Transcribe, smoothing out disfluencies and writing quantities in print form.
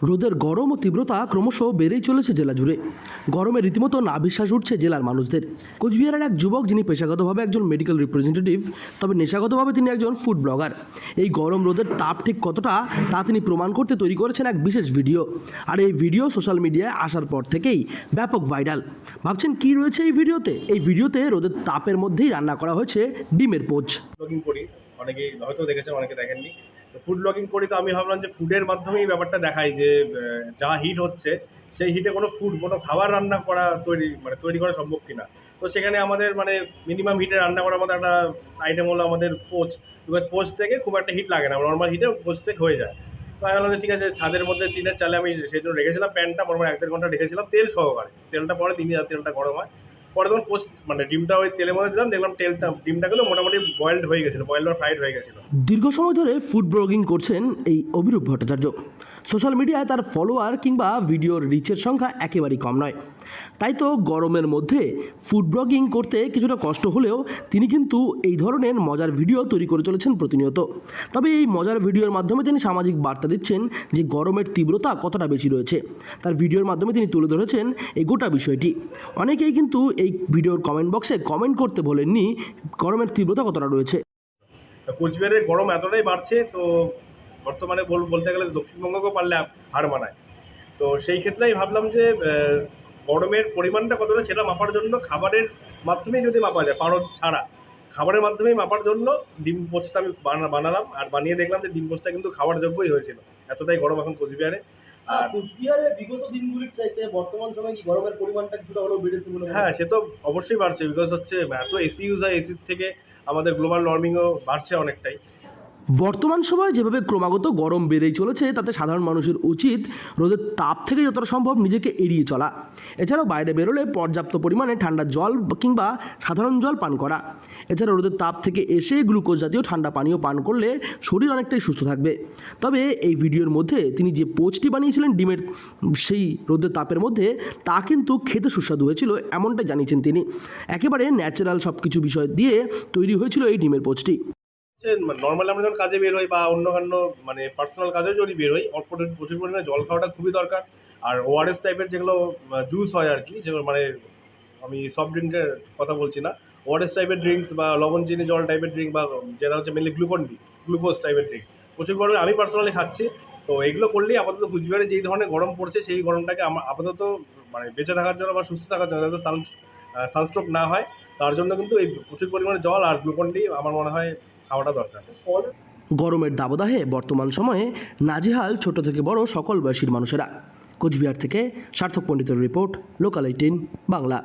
রোদের গরম ও তীব্রতা ক্রমশ বেড়েই চলেছে জেলা জুড়ে। গরমে রীতিমতো নাভিশ্বাস উঠছে জেলার মানুষদের। কোচবিহারের এক যুবক, যিনি পেশাগতভাবে একজন মেডিকেল রিপ্রেজেন্টেটিভ, তবে নেশাগতভাবে তিনি একজন ফুড ব্লগার। এই গরম রোদের তাপ ঠিক কতটা তা তিনি প্রমাণ করতে তৈরি করেছেন এক বিশেষ ভিডিও। আর এই ভিডিও সোশ্যাল মিডিয়ায় আসার পর থেকেই ব্যাপক ভাইরাল। ভাবছেন কি রয়েছে এই ভিডিওতে? এই ভিডিওতে রোদের তাপের মধ্যেই রান্না করা হয়েছে ডিমের পোচ। ব্লগিং করি, অনেকেই হয়তো দেখেছেন, অনেকে দেখেননি। তো ফুড ব্লগিং করি, তো আমি ভাবলাম যে ফুডের মাধ্যমেই ব্যাপারটা দেখাই যে যা হিট হচ্ছে সেই হিটে কোনো খাবার রান্না করা তৈরি করা সম্ভব কিনা। তো সেখানে আমাদের মিনিমাম হিটে রান্না করার মতো একটা আইটেম হলো আমাদের পোচ। এবার পোচ থেকে খুব একটা হিট লাগে না, নর্মাল হিটে পোচ থেকে হয়ে যায়। তো আমি ভাবলাম যে ঠিক আছে, ছাদের মধ্যে টিনের চালে আমি সেই জন্য রেখেছিলাম প্যানটা, মোটামুটি 1-1.5 ঘন্টা রেখেছিলাম তেল সহকারে। তেলটা পরে তেলটা গরম হয়, পরে তখন পোস্ট ডিমটা ওই তেলের মধ্যে দিলাম, দেখলাম ডিমটাগুলো মোটামুটি বয়েলড হয়ে গেছিলো, বয়েলড বা ফ্রাইড হয়ে গেছিলো। দীর্ঘ সময় ধরে ফুড ব্লগিং করছেন এই অভিরূপ ভট্টাচার্য। সোশ্যাল মিডিয়ায় তার ফলোয়ার কিংবা ভিডিওর রিচের সংখ্যা একেবারেই কম নয়। তাই তো গরমের মধ্যে ফুড ব্লগিং করতে কিছুটা কষ্ট হলেও তিনি কিন্তু এই ধরনের মজার ভিডিও তৈরি করে চলেছেন প্রতিনিয়ত। তবে এই মজার ভিডিওর মাধ্যমে তিনি সামাজিক বার্তা দিচ্ছেন যে গরমের তীব্রতা কতটা বেশি রয়েছে। তার ভিডিওর মাধ্যমে তিনি তুলে ধরেছেন এই গোটা বিষয়টি। অনেকেই কিন্তু এই ভিডিওর কমেন্ট বক্সে কমেন্ট করতে বলেননি গরমের তীব্রতা কতটা রয়েছে। কোচবিহারের গরম এতটাই বাড়ছে, তো বর্তমানে বলতে গেলে দক্ষিণবঙ্গকেও পারলে হার মানায়। তো সেই ক্ষেত্রেই ভাবলাম যে গরমের পরিমাণটা কতটা সেটা মাপার জন্য খাবারের মাধ্যমেই যদি মাপা যায়, পারদ ছাড়া খাবারের মাধ্যমেই মাপার জন্য ডিম পোচটা আমি বানালাম। আর বানিয়ে দেখলাম যে ডিম পোচটা কিন্তু খাওয়ার যোগ্যই হয়েছিল। এতটাই গরম এখন কোচবিহারে। আর কোচবিহারে বিগত দিনগুলির চাইতে বর্তমান সময়ে কি গরমের পরিমাণটা কিছুটা হলেও বেড়েছে বলে? হ্যাঁ, সে তো অবশ্যই বাড়ছে, বিকজ হচ্ছে এত এসি ইউজ হয়, এসির থেকে আমাদের গ্লোবাল ওয়ার্মিংও বাড়ছে অনেকটাই। বর্তমান সময়ে যেভাবে ক্রমাগত গরম বেড়েই চলেছে, তাতে সাধারণ মানুষের উচিত রোদের তাপ থেকে যতটা সম্ভব নিজেকে এড়িয়ে চলা। এছাড়াও বাইরে বেরোলে পর্যাপ্ত পরিমাণে ঠান্ডা জল কিংবা সাধারণ জল পান করা। এছাড়া রোদের তাপ থেকে এসে গ্লুকোজ জাতীয় ঠান্ডা পানীয় পান করলে শরীর অনেকটাই সুস্থ থাকবে। তবে এই ভিডিওর মধ্যে তিনি যে পোচটি বানিয়েছিলেন ডিমের সেই রোদের তাপের মধ্যে, তা কিন্তু খেতে সুস্বাদু হয়েছিল এমনটাই জানিয়েছেন তিনি। একেবারে ন্যাচারাল সব কিছু বিষয় দিয়ে তৈরি হয়েছিল এই ডিমের পোচটি। নর্মালি আমরা যখন কাজে বের হই বা অন্য পার্সোনাল কাজেও যদি বের হই, প্রচুর পরিমাণে জল খাওয়াটা খুবই দরকার। আর ওআরএস টাইপের যেগুলো জুস হয় আর কি, যেগুলো আমি সফট ড্রিঙ্কের কথা বলছি না, ওআরএস টাইপের ড্রিঙ্কস বা লবণ চিনি জল টাইপের ড্রিঙ্ক, বা যেটা হচ্ছে মেনলি গ্লুকোজ টাইপের ড্রিঙ্ক প্রচুর পরিমাণে আমি পার্সোনালি খাচ্ছি। তো এগুলো করলেই আপাতত কুচবিহারে যেই ধরনের গরম পড়ছে, সেই গরমটাকে আপাতত বেঁচে থাকার জন্য বা সুস্থ থাকার জন্য, যাতে সানস্ট্রোক না হয়, তার জন্য কিন্তু এই প্রচুর পরিমাণে জল আর গ্লুকন-ডি আমার মনে হয় খাওয়াটা দরকার। গরমের দাবদাহে বর্তমান সময়ে নাজেহাল ছোট থেকে বড় সকল বয়সীর মানুষেরা। কোচবিহার থেকে সার্থক পণ্ডিতের রিপোর্ট, লোকাল 18 বাংলা।